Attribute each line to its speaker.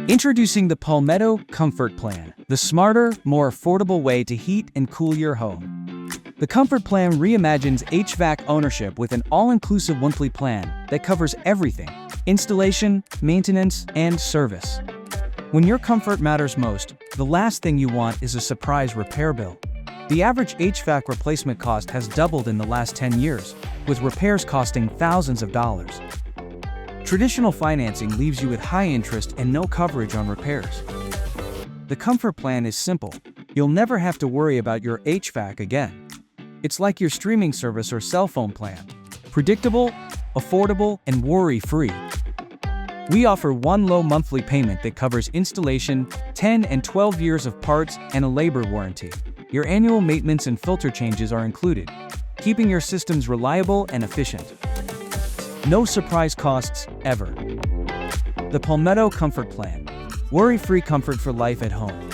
Speaker 1: Introducing the Palmetto Comfort Plan, the smarter, more affordable way to heat and cool your home. The Comfort Plan reimagines HVAC ownership with an all-inclusive monthly plan that covers everything: installation, maintenance, and service. When your comfort matters most, the last thing you want is a surprise repair bill. The average HVAC replacement cost has doubled in the last 10 years, with repairs costing thousands of dollars. Traditional financing leaves you with high interest and no coverage on repairs. The Comfort Plan is simple. You'll never have to worry about your HVAC again. It's like your streaming service or cell phone plan. Predictable, affordable, and worry-free. We offer one low monthly payment that covers installation, 10 and 12 years of parts, and a labor warranty. Your annual maintenance and filter changes are included, keeping your systems reliable and efficient. No surprise costs, ever. The Palmetto Comfort Plan. Worry-free comfort for life at home.